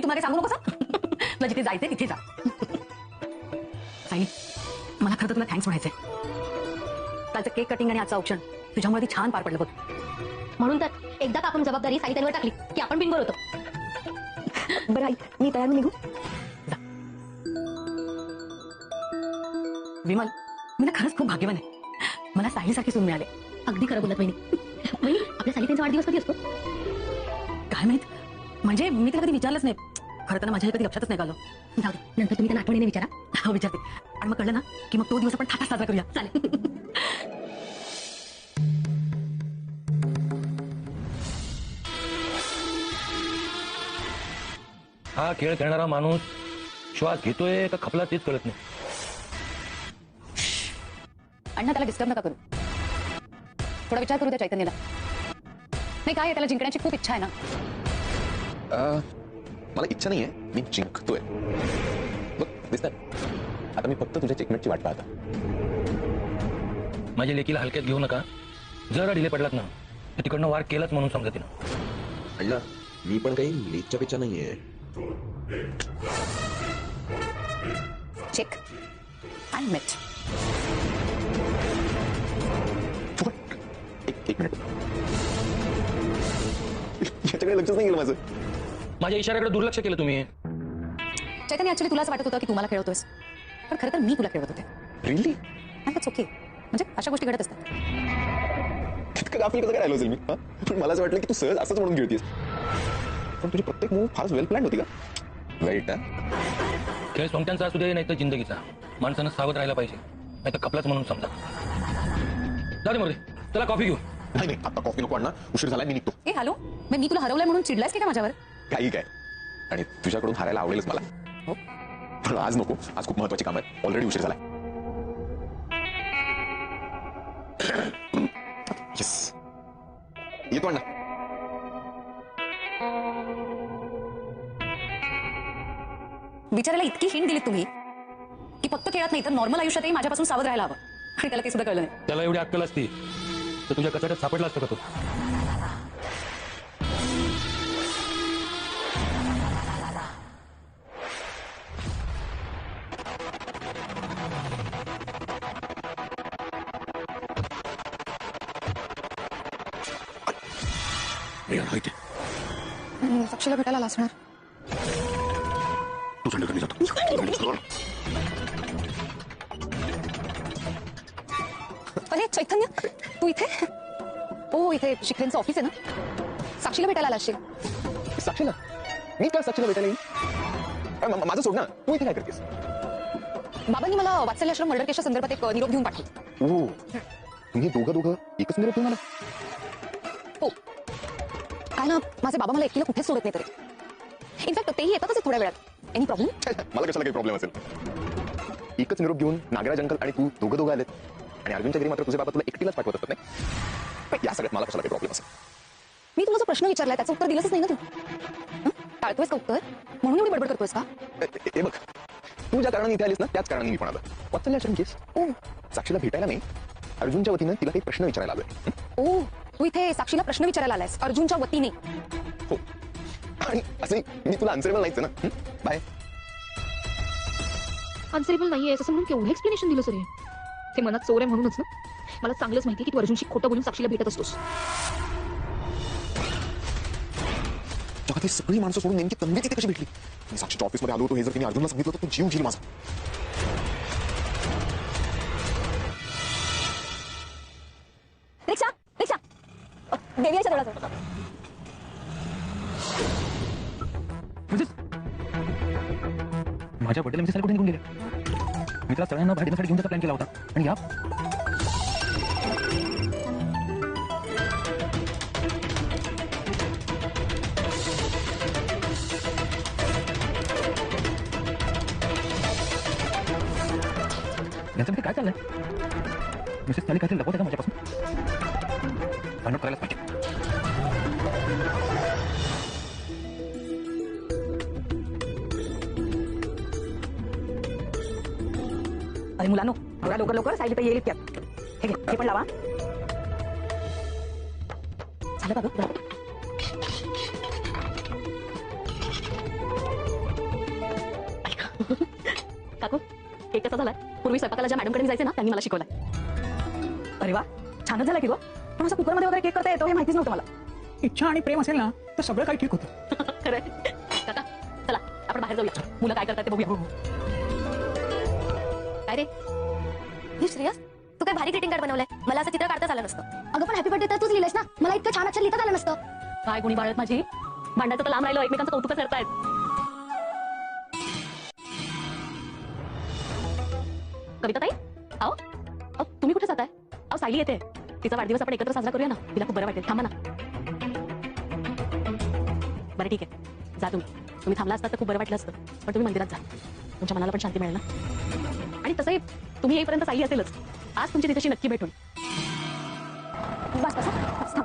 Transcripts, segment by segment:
तुम्हाला सांगू नकोस हं? तुला जिथे जायचंय तिथे जा. सायली, मला खरं तर तुला थँक्स म्हणायचंय. कालचं केक कटिंग आणि आजचं औक्षण तुझ्यामुळे ती छान पार पडलं बघ. म्हणून तर एकदा का आपण जबाबदारी साईताईवर टाकली की आपण बिनगोर होतो. बरं आई, मी तयार निघू. विमल, मी ना खरंच खूप भाग्यवान आहे. मला सायलीसारखी सून मिळाले. अगदी खरं बोलत वहिनी. वहिनी, आपल्या साईताईंचा वाढदिवस कधी असतो? काय माहित, म्हणजे मी तिला कधी विचारलंच नाही. खरं तर माझ्या कधी लक्षातच नाही आलं. जाऊ दे, नंतर तुम्ही त्यांना आठवणीने विचारा. हो विचारते. आणि मग कळलं ना की मग तो दिवस आपण थाटात साजरा करूया. चालेल. हा खेळ खेळणारा माणूस श्वास घेतोय का खपला तेच कळत नाही. अण्णा, त्याला डिस्टर्ब नका करू. थोडा विचार करू द्या चैतन्याला. नाही काय, त्याला जिंकण्याची खूप इच्छा आहे ना. मला इच्छा नाहीये, मी जिंकतोय. बघ दिसतंय, आता मी फक्त तुझ्या चेकमेटची वाट पाहतो. माझ्या लेकीला हलक्यात घेऊ नका. जरा ढिले पडलात ना तर तिकडनं वार केलाच म्हणून समजा तिनं. अण्णा, मी पण काही लेटच्या पेक्षा नाहीये. Check and match. एक मिनिट, याच्याकडे लक्षच नाही गेलं माझं. माझ्या इशाऱ्याकडे दुर्लक्ष केलं तुम्ही. चैतन्य, ऍक्च्युली तुलाच वाटत होतं की तुम्हाला खेळवतोयस, पण खरं तर मी तुला खेळवत होते. रिअली? That's okay. म्हणजे अशा गोष्टी घडत असतात. इतकं गाफील कसं काय राहिलो असेल मी? पण मला असं वाटलं की तू सहज असंच म्हणून खेळतीस. पण तुझी प्रत्येक मूव फारच वेल प्लॅन होती का? राईट. खेळ सोंगट्यांचा असू दे नाही तर जिंदगीचा, माणसानं सावध राहायला पाहिजे, नाही तर खपलाच म्हणून समजा. जाऊ दे मरू दे, चला कॉफी घेऊ. नाही आता कॉफी नको अण्णा, उशीर झालाय, मी निघतो. ए हॅलो, मी तुला हरवलंय म्हणून चिडलायस की काय माझ्यावर? काही काय, आणि तुझ्याकडून हारायला आवडेलच मला. हो, पण आज नको, आज खूप महत्वाची काम आहे. ऑलरेडी उशीर झालाय. येस, येतो अण्णा. विचारायला इतकी हिंट दिलीत तुम्ही की फक्त खेळत नाही तर नॉर्मल आयुष्यातही माझ्यापासून सावध राहायला हवं, आणि त्याला ते सुद्धा कळलं नाही. त्याला एवढी अक्कल असती तर तुझ्या कचाट्यात सापडला असतं का तो? साक्षीला भेटायला असणार. तू संध्याकाळी मी जातो. अरे चैतन्य, तू इथे? हो, इथे शिखरेंचं ऑफिस आहे ना. साक्षीला भेटायला आला असशील. साक्षीला? मी काय साक्षीला भेटायला येईन? माझं सोड ना, तू इथे काय करतेस? बाबांनी मला वात्सल्याश्रम मर्डर केसच्या संदर्भात एक निरोप घेऊन पाठवलं. ओ, तुम्ही दोघं एकच निरोप देऊन आला? हो, काय ना, माझे बाबा मला एकटीला कुठेच सोडत नाही तरी. इनफॅक्ट तेही येतातच थोड्या वेळात. Any problem? मला कशाला काही प्रॉब्लेम असेल? एकच निरोप घेऊन नागराज अंकल आणि तू दोघं आलेत, आणि अर्जुनच्या घरी मात्र तुझे बाबा तुला एकटीलाच पाठवत असतात नाही. पण या सगळ्यात मला कशाला काही प्रॉब्लेम असेल? मी तुला जो प्रश्न विचारलाय त्याचं उत्तर दिलंच नाही ना तू. टाळतोयस का उत्तर? म्हणून एवढी बडबड करतोयस का? हे बघ, तू ज्या कारणाने इथे आलीस ना त्याच कारणाने मी पण आलो. वात्सल्याश्रम केस? ओ, साक्षीला भेटायला नाही, अर्जुनच्या वतीनं तिला काही प्रश्न विचारायला आलोय. ओ, तू इथे साक्षीला प्रश्न विचारायला आलायस अर्जुनच्या वतीने? हो, आणि असे मी तुला आन्सरेबल नाहीच ना. बाय. आन्सरेबल नाहीये असं म्हणून केवढं एक्सप्लेनेशन दिलं सर? ते मनात चोर आहे म्हणूनच ना. मला चांगलंच माहिती की तू अर्जुनशी खोटं बोलून साक्षीला भेटत असतोस. जगात ही सगळी माणसं सोडून नेमकी तन्वी तिथे कशी भेटली? मी साक्षीच्या ऑफिसमध्ये आलो होतो, हे जर तिने अर्जुनला सांगितलं तर तू जीव घेईल माझा. रिक्षा रिक्षा, देवीच्या जवळ. माझ्या बर्थडेला मिसेस कुठे निघून गेले? मी त्याला सगळ्यांना बाहेर डिनरसाठी घेऊन जायचा प्लॅन केला होता, आणि या यांच्यामध्ये काय चाललंय? मिसेस त्याला काहीतरी लपवत आहे का माझ्यापासून? फाइंड आउट करायलाच पाहिजे. अरे मुलांनो, थोडा लवकर लवकर सायली तर येईल त्यात. हे घे, हे पण लावा. झालं का गं? केक कसा झालाय? पूर्वी स्वयंपाकाला ज्या मॅडमकडे मी जायचे ना त्यांनी मला शिकवलाय. अरे वा, छानच झाला की गो. पण असा कुकरमध्ये वगैरे केक करता येतो हे माहितीच नव्हतं मला. इच्छा आणि प्रेम असेल ना तर सगळं काही ठीक होतं. खरंय. काका चला आपण बाहेर जाऊया, मुलं काय करतात ते बघूया. काय रे हे श्रेयस, तू काय भारी ग्रीटिंग कार्ड बनवलंय. मला असं चित्र काढताच आलं नसतं. अगं पण हॅपी बर्थडे तर तूच लिहिलंस ना, मला इतकं छान अक्षर लिहिताच आलं नसतं. काय कोणी बाळत माझी भांडायचं तर लांब राहिलं, एकमेकांचं कौतुक करतायत. कविता ताई आओ, तुम्ही कुठे जाताय? अहो सायली येते, तिचा वाढदिवस आपण एकत्र साजरा करूया ना, तिला खूप बरं वाटेल. थांबा ना. बरं ठीक आहे, जा तुम्ही थांबला असता तर खूप बरं वाटलं असतं. पण तुम्ही मंदिरात जा, तुमच्या मनाला पण शांती मिळेल ना. आणि तसंही तुम्ही येईपर्यंत सायली असेलच. आज तुमची तिच्याशी नक्की भेटून. बस बस बस, थांब.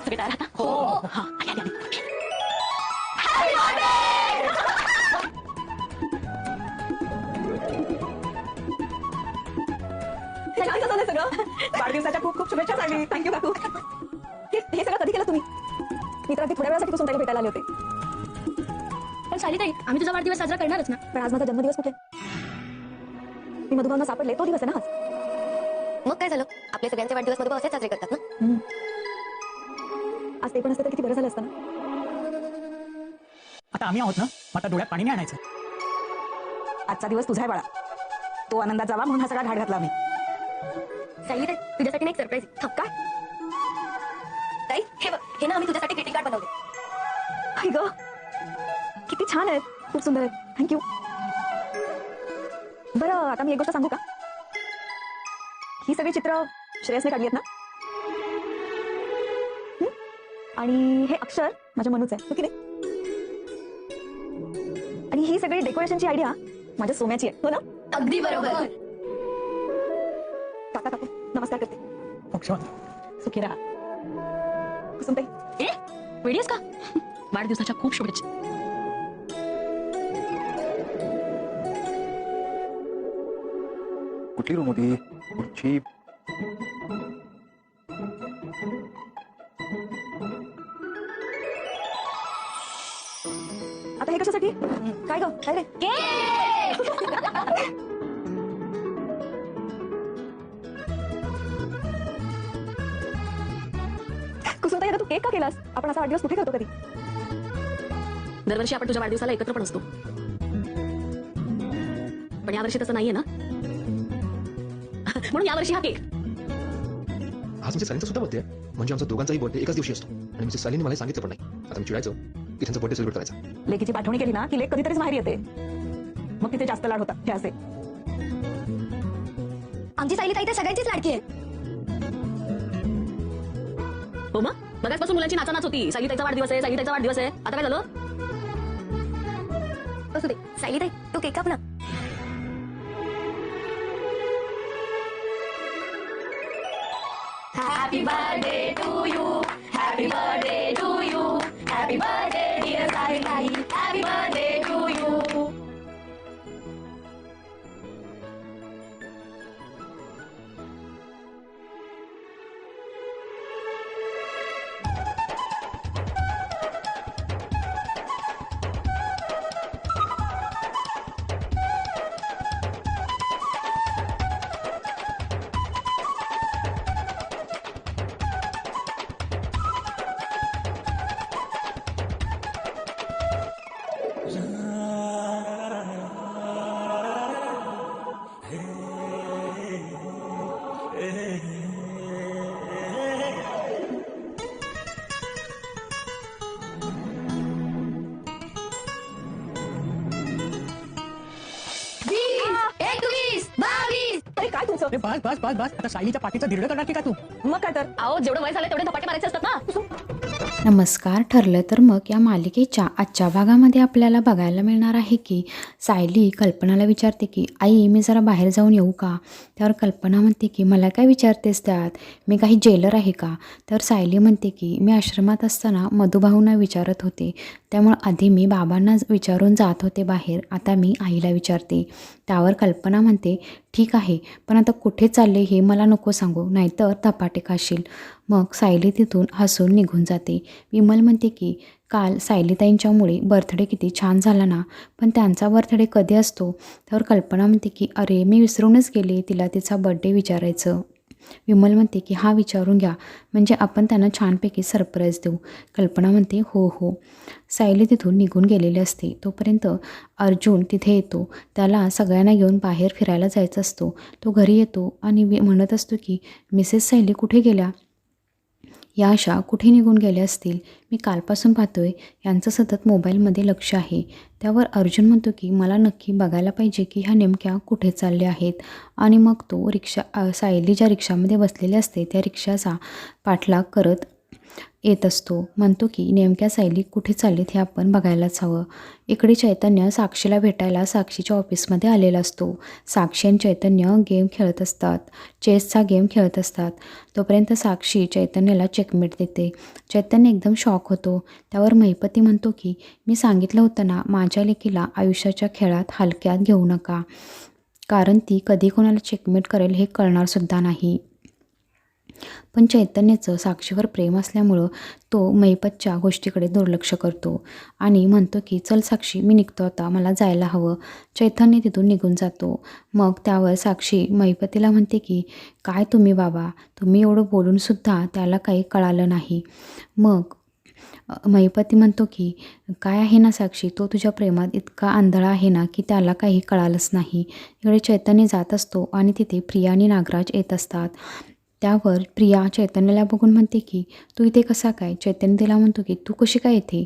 सगळे तयार आहात ना? हो. हा, आली, आली. सगळं वाढदिवसाच्या खूप खूप शुभेच्छा सांगली. थँक्यू काकू. हे सगळं कधी केलं तुम्ही? मी तर अगदी थोड्या वेळासाठी कुसुम ताईला भेटायला आले होते. पण सायली ताई, आम्ही तुझा वाढदिवस साजरा करणारच ना. पण आज माझा जन्मदिवस कुठे? मी मधुभावना सापडले, तो दिवस आहे ना आज. मग काय झालं, आपले सगळ्यांचे वाढदिवस मधुभाव असेच साजरे करतात ना. आज ते पण असतं तर किती बरं झालं असतं ना. आता आम्ही आहोत ना, मग आता डोळ्यात पाणी नाही आणायचं. आजचा दिवस तुझा आहे बाळा, तो आनंदात जावा म्हणून हा सगळा घाट घातला आम्ही. सायली ताई, तुझ्यासाठी एक सरप्राईज. काय ताई, हे बघ, हे ना आम्ही तुझ्यासाठी ग्रीटिंग कार्ड बनवले. आई ग, किती छान आहेत, खूप सुंदर आहेत. थँक्यू. बरं, आता मी एक गोष्ट सांगू का? ही सगळी चित्र श्रेयसने काढली आहेत ना? आणि हे अक्षर माझ्या मनूच आहे, हो की नाही? आणि ही सगळी डेकोरेशनची आयडिया माझ्या सोम्याची आहे, हो ना? अगदी बरोबर. काका काकू नमस्कार करते. पक्षात सुखी राहा. कुसुमताई, ए वेडीस का? वाढदिवसाच्या खूप शुभेच्छा. कुठली रूम होती? कुठची? आता हे कशासाठी? काय ग, काय रे? कुसुमताई, आता तू केक का केलास? आपण असा वाढदिवस कुठे करतो कधी? दरवर्षी आपण तुझ्या वाढदिवसाला एकत्र पण असतो, पण यावर्षी तसं नाहीये ना. म्हणून यावर्षी हा केक. आज मिसेस सालींचा सुद्धा बर्थडे आहे, म्हणजे आमचा दोघांचाही बर्थडे एकाच दिवशी असतो. आणि मिसेस सालींनी मला सांगितलं पण नाही. आता मी चिडायचं की त्यांचा बर्थडे सेलिब्रेट करायचा. लेकीची पाठवणी केली ना की लेक कधीतरीच बाहेर येते, मग तिथे जास्त लाड होतात. हे असे आमची सायली ताई तर सगळ्यांचीच लाडकी आहे. हो मग बघाचपासून मुलांची नाचानाच होती. सायली ताईचा वाढदिवस आहे, सायली ताईचा वाढदिवस आहे. आता काय झालं? असू दे, सायली ताई तू केक काप ना. Happy birthday to you. Happy birthday to you. Happy birthday dear Sally. Happy birthday to you. अरे बस बस बस बस आता सायलीच्या पाठीचं धिरडं करणार की का तू? मग काय तर अहो जेवढं वय झालं तेवढे धपाटे मारायचे असतात ना. नमस्कार. ठरलं तर मग या मालिकेच्या आजच्या भागामध्ये आपल्याला बघायला मिळणार आहे की सायली कल्पनाला विचारते की आई मी जरा बाहेर जाऊन येऊ का? त्यावर कल्पना म्हणते की मला काय विचारतेस त्यात, मी काही जेलर आहे का? तर सायली म्हणते की मी आश्रमात असताना मधुभाऊंना विचारत होते, त्यामुळे आधी मी बाबांना विचारून जात होते बाहेर, आता मी आईला विचारते. त्यावर कल्पना म्हणते ठीक आहे, पण आता कुठे चालले हे मला नको सांगू, नाहीतर धपाटे खाशील. मग सायली तिथून हसून निघून जाते. विमल म्हणते की काल सायलीताईंच्यामुळे बर्थडे किती छान झाला ना, पण त्यांचा बर्थडे कधी असतो? त्यावर कल्पना म्हणते की अरे मी विसरूनच गेले तिला तिचा बर्थडे विचारायचं. विमल म्हणते की हा विचारून घ्या, म्हणजे आपण त्यांना छानपैकी सरप्राईज देऊ. कल्पना म्हणते हो हो. सायली तिथून निघून गेलेली असते. तोपर्यंत अर्जुन तिथे येतो. त्याला सगळ्यांना घेऊन बाहेर फिरायला जायचं असतो. तो घरी येतो आणि म्हणत असतो की मिसेस सायली कुठे गेल्या? या अशा कुठे निघून गेल्या असतील, मी कालपासून पाहतोय यांचं सतत मोबाईलमध्ये लक्ष आहे. त्यावर अर्जुन म्हणतो की मला नक्की बघायला पाहिजे की ह्या नेमक्या कुठे चालल्या आहेत. आणि मग तो सायली ज्या रिक्षामध्ये बसलेली असते त्या रिक्षाचा पाठलाग करत येत असतो. म्हणतो की नेमक्या सायली कुठे चाललीत हे आपण बघायलाच हवं. इकडे चैतन्य साक्षीला भेटायला साक्षीच्या ऑफिसमध्ये आलेला असतो. साक्षी आणि चैतन्य गेम खेळत असतात, चेसचा गेम खेळत असतात. तोपर्यंत साक्षी चैतन्याला चेकमेट देते. चैतन्य एकदम शॉक होतो. त्यावर महिपती म्हणतो की मी सांगितलं होतं ना माझ्या लेकीला आयुष्याच्या खेळात हलक्यात घेऊ नका, कारण ती कधी कोणाला चेकमेट करेल हे कळणारसुद्धा नाही. पण चैतन्याचं साक्षीवर प्रेम असल्यामुळं तो महिपतच्या गोष्टीकडे दुर्लक्ष करतो आणि म्हणतो की चल साक्षी मी निघतो आता, मला जायला हवं. चैतन्य तिथून निघून जातो. मग त्यावर साक्षी महिपतीला म्हणते की काय तुम्ही बाबा, तुम्ही एवढं बोलूनसुद्धा त्याला काही कळालं नाही. मग महिपती म्हणतो की काय आहे ना साक्षी, तो तुझ्या प्रेमात इतका आंधळा आहे ना की त्याला काही कळालंच नाही. इकडे चैतन्य जात असतो आणि तिथे प्रिया आणि नागराज येत असतात. त्यावर प्रिया चैतन्याला बघून म्हणते की तू इथे कसा काय? चैतन्य तिला म्हणतो की तू कशी काय येते,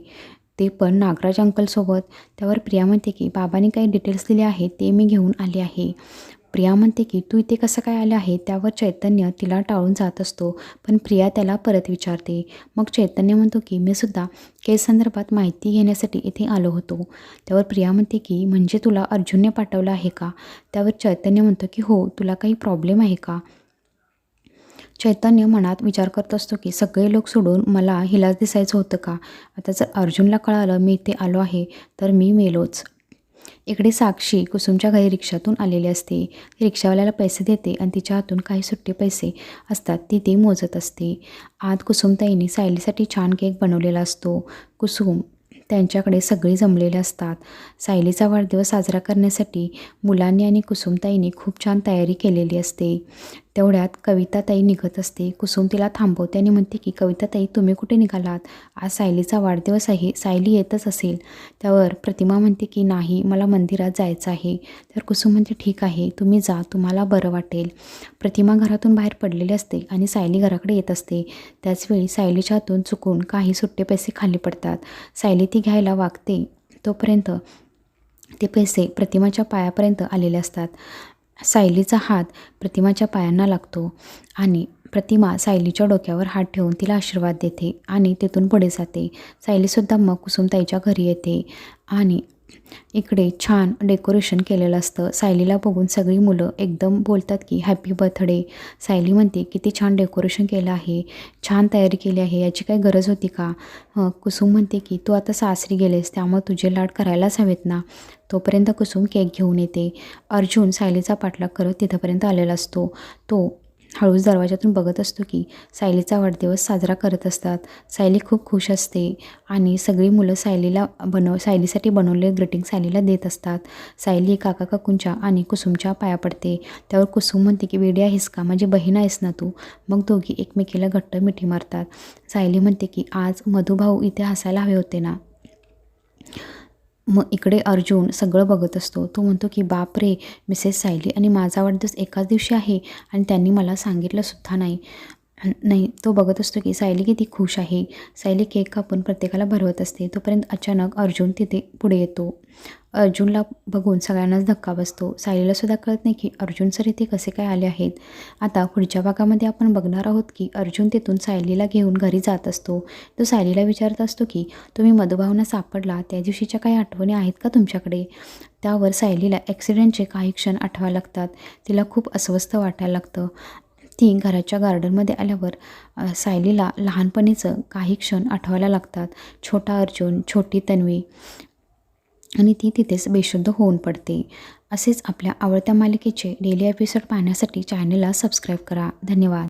ते पण नागराज अंकलसोबत. त्यावर प्रिया म्हणते की बाबांनी काही डिटेल्स दिले आहेत ते मी घेऊन आले आहे. प्रिया म्हणते की तू इथे कसं काय आले आहे? त्यावर चैतन्य तिला टाळून जात असतो, पण प्रिया त्याला परत विचारते. मग चैतन्य म्हणतो की मी सुद्धा केस संदर्भात माहिती घेण्यासाठी इथे आलो होतो. त्यावर प्रिया म्हणते की म्हणजे तुला अर्जुनने पाठवलं आहे का? त्यावर चैतन्य म्हणतो की हो, तुला काही प्रॉब्लेम आहे का? चैतन्य मनात विचार करत असतो की सगळे लोक सोडून मला हिलाच दिसायचं होतं का? आता जर अर्जुनला कळालं मी इथे आलो आहे तर मी मेलोच. इकडे साक्षी कुसुमच्या घरी रिक्षातून आलेली असते. ती रिक्षावाल्याला पैसे देते आणि तिच्या हातून काही सुट्टे पैसे असतात ती मोजत असते. आत कुसुमताईंनी सायलीसाठी छान केक बनवलेला असतो. कुसुम त्यांच्याकडे सगळे जमलेले असतात. सायलीचा वाढदिवस साजरा करण्यासाठी मुलांनी आणि कुसुमताईंनी खूप छान तयारी केलेली असते. तेवढ्यात कविताताई निघत असते. कुसुम तिला थांबवते आणि म्हणते की कविताताई तुम्ही कुठे निघालात? आज सायलीचा वाढदिवस आहे, सायली येतच असेल. त्यावर प्रतिमा म्हणते की नाही, मला मंदिरात जायचं आहे. तर कुसुम म्हणते ठीक आहे, तुम्ही जा, तुम्हाला बरं वाटेल. प्रतिमा घरातून बाहेर पडलेली असते आणि सायली घराकडे येत असते. त्याचवेळी सायलीच्या हातून चुकून काही सुट्टे पैसे खाली पडतात. सायली ती घ्यायला वागते तोपर्यंत ते पैसे प्रतिमाच्या पायापर्यंत आलेले असतात. सायलीचा हात प्रतिमाच्या पायांना लागतो आणि प्रतिमा सायलीच्या डोक्यावर हात ठेवून तिला आशीर्वाद देते आणि तिथून पुढे जाते. सायलीसुद्धा मग कुसुमताईच्या घरी येते आणि इकडे छान डेकोरेशन केलेलं असतं. सायलीला बघून सगळी मुलं एकदम बोलतात की हॅपी बर्थडे. सायली म्हणते किती छान डेकोरेशन केलं आहे, छान तयारी केली आहे, याची काही गरज होती का? कुसुम म्हणते की तू आता सासरी गेलेस त्यामुळे तुझे लाड करायलाच हवेत ना. तोपर्यंत कुसुम केक घेऊन येते. अर्जुन सायलीचा पाठलाग करत तिथंपर्यंत आलेला असतो. तो हळूच दरवाजातून बघत असतो की सायलीचा वाढदिवस साजरा करत असतात. सायली खूप खुश असते आणि सगळी मुलं सायलीसाठी बनवलेले ग्रीटिंग सायलीला देत असतात. सायली काका काकूंच्या आणि कुसुमच्या पाया पडते. त्यावर कुसुम म्हणते की वेडी आहेस का, माझी बहीण आहेस ना तू. मग दोघी एकमेकीला घट्ट मिठी मारतात. सायली म्हणते की आज मधुभाऊ इथे हसायला हवे होते ना. मग इकडे अर्जुन सगळं बघत असतो. तो म्हणतो की बाप रे, मिसेस सायली आणि माझा वाढदिवस एकाच दिवशी आहे आणि त्यांनी मला सांगितलंसुद्धा नाही. तो बघत असतो की सायली किती खुश आहे. सायली केक कापून प्रत्येकाला भरवत असते. तोपर्यंत अचानक अर्जुन तिथे पुढे येतो. अर्जुनला बघून सगळ्यांनाच धक्का बसतो. सायलीला सुद्धा कळत नाही की अर्जुन सर इथे कसे काय आले आहेत. आता पुढच्या भागामध्ये आपण बघणार आहोत की अर्जुन तिथून सायलीला घेऊन घरी जात असतो. तो सायलीला विचारत असतो की तुम्ही मधुभावना सापडला त्या दिवशीच्या काही आठवणी आहेत का तुमच्याकडे. त्यावर सायलीला ॲक्सिडेंटचे काही क्षण आठवायला लागतात. तिला खूप अस्वस्थ वाटायला लागतं. ती घराच्या गार्डनमध्ये आल्यावर सायलीला लहानपणीचं काही क्षण आठवायला लागतात. छोटा अर्जुन, छोटी तन्वी, आणि ती तिथेच बेशुद्ध होऊन पडते. असेच आपल्या आवडत्या मालिकेचे डेली एपिसोड पाहण्यासाठी चॅनलला सबस्क्राईब करा. धन्यवाद.